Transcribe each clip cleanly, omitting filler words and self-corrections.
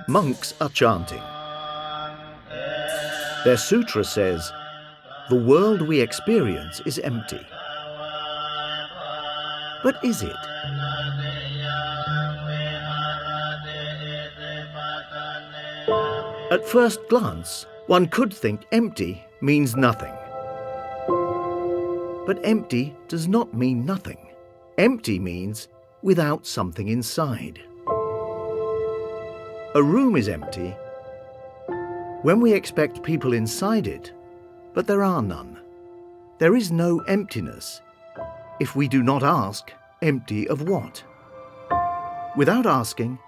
Monks are chanting. Their sutra says, "The world we experience is empty." But is it? At first glance, one could think empty means nothing. But empty does not mean nothing. Empty means without something inside. A room is empty when we expect people inside it, but there are none. There is no emptiness if we do not ask, empty of what? Without asking,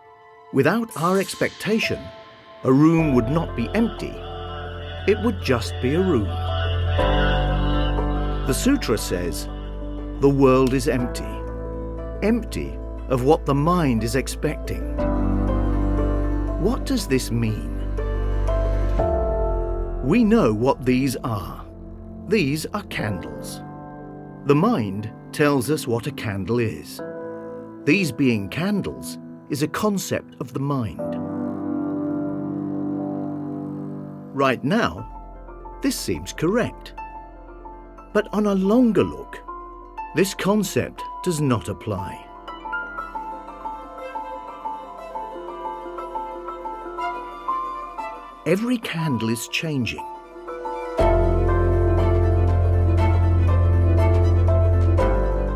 without our expectation, a room would not be empty. It would just be a room. The sutra says, the world is empty. Empty of what the mind is expecting. What does this mean? We know what these are. These are candles. The mind tells us what a candle is. These being candles is a concept of the mind. Right now, this seems correct. But on a longer look, this concept does not apply. Every candle is changing.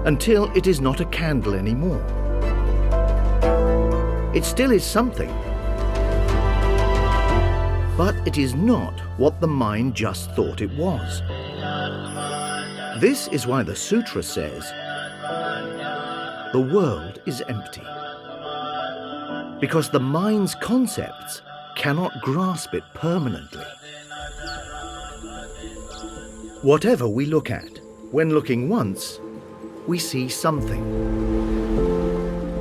Until it is not a candle anymore. It still is something, but it is not what the mind just thought it was. This is why the sutra says, the world is empty. Because the mind's concepts cannot grasp it permanently. Whatever we look at, when looking once, we see something.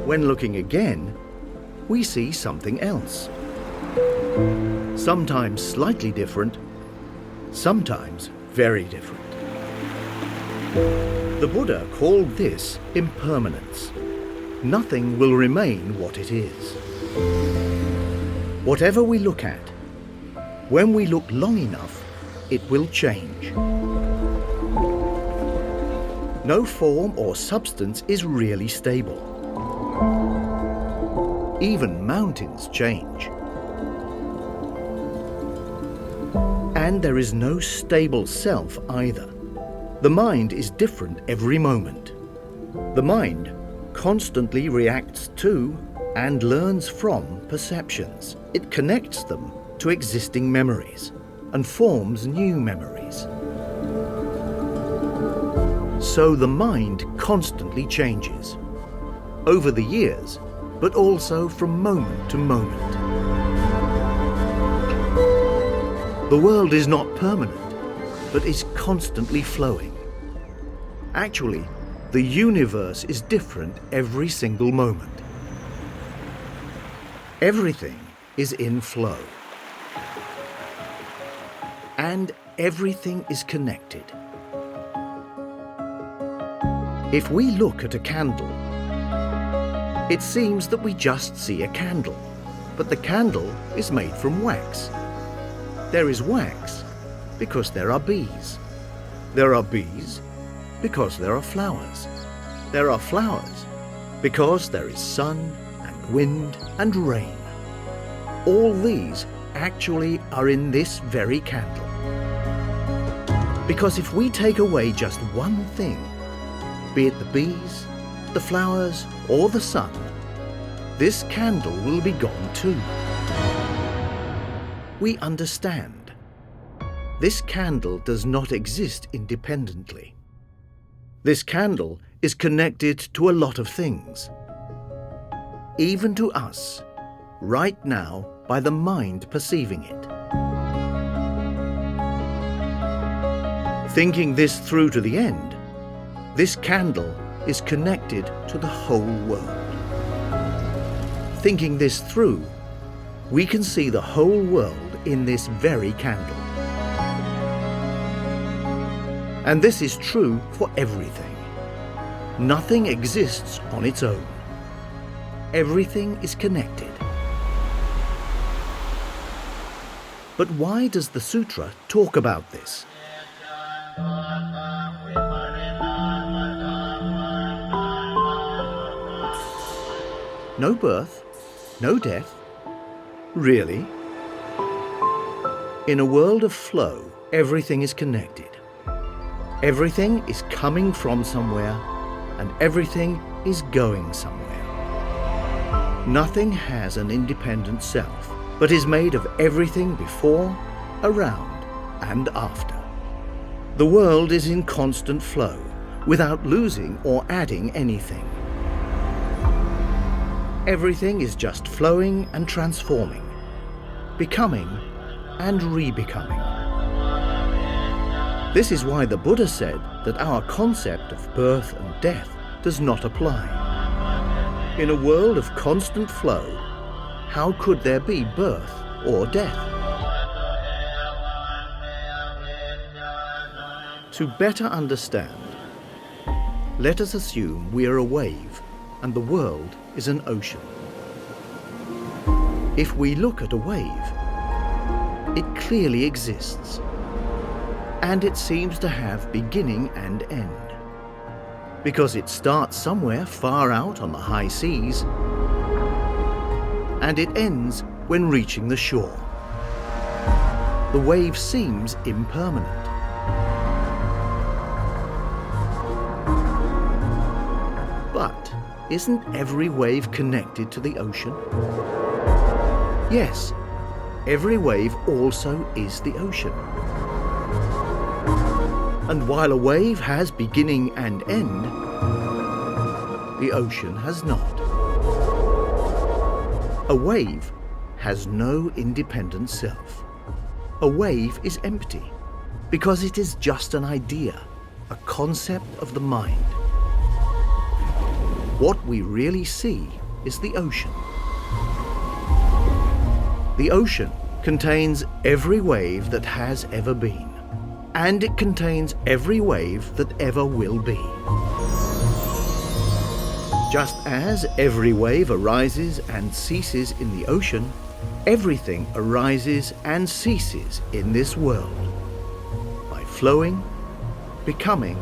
When looking again, we see something else. Sometimes slightly different, sometimes very different. The Buddha called this impermanence. Nothing will remain what it is. Whatever we look at, when we look long enough, it will change. No form or substance is really stable. Even mountains change. And there is no stable self either. The mind is different every moment. The mind constantly reacts to and learns from perceptions. It connects them to existing memories and forms new memories. So the mind constantly changes, over the years, but also from moment to moment. The world is not permanent, but is constantly flowing. Actually, the universe is different every single moment. Everything is in flow. And everything is connected. If we look at a candle, it seems that we just see a candle, but the candle is made from wax. There is wax because there are bees. There are bees because there are flowers. There are flowers because there is sun and wind and rain. All these actually are in this very candle. Because if we take away just one thing, be it the bees, the flowers, or the sun, this candle will be gone too. We understand. This candle does not exist independently. This candle is connected to a lot of things. Even to us, right now, by the mind perceiving it. Thinking this through to the end, this candle is connected to the whole world. Thinking this through, we can see the whole world in this very candle. And this is true for everything. Nothing exists on its own. Everything is connected. But why does the sutra talk about this? No birth, no death? Really? In a world of flow, everything is connected. Everything is coming from somewhere, and everything is going somewhere. Nothing has an independent self, but is made of everything before, around, and after. The world is in constant flow, without losing or adding anything. Everything is just flowing and transforming, becoming and re-becoming. This is why the Buddha said that our concept of birth and death does not apply. In a world of constant flow, how could there be birth or death? To better understand, let us assume we are a wave and the world is an ocean. If we look at a wave, it clearly exists, and it seems to have beginning and end, because it starts somewhere far out on the high seas, and it ends when reaching the shore. The wave seems impermanent. But isn't every wave connected to the ocean? Yes, every wave also is the ocean. And while a wave has beginning and end, the ocean has not. A wave has no independent self. A wave is empty because it is just an idea, a concept of the mind. What we really see is the ocean. The ocean contains every wave that has ever been, and it contains every wave that ever will be. Just as every wave arises and ceases in the ocean, everything arises and ceases in this world by flowing, becoming,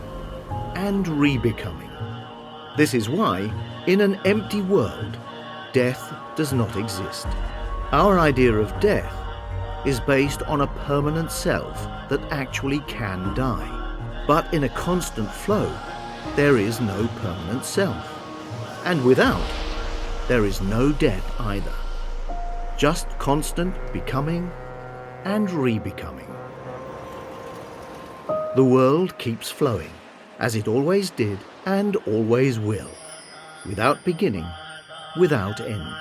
and re-becoming. This is why, in an empty world, death does not exist. Our idea of death is based on a permanent self that actually can die. But in a constant flow, there is no permanent self. And without, there is no death either. Just constant becoming and re-becoming. The world keeps flowing, as it always did and always will, without beginning, without end.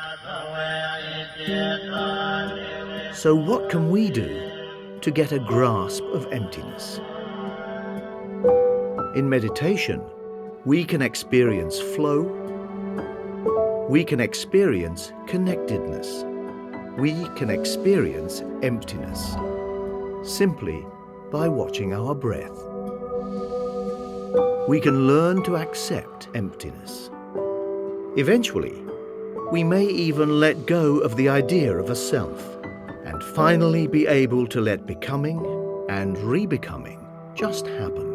So what can we do to get a grasp of emptiness? In meditation, we can experience flow, we can experience connectedness, we can experience emptiness, simply by watching our breath. We can learn to accept emptiness. Eventually, we may even let go of the idea of a self, and finally be able to let becoming and re-becoming just happen.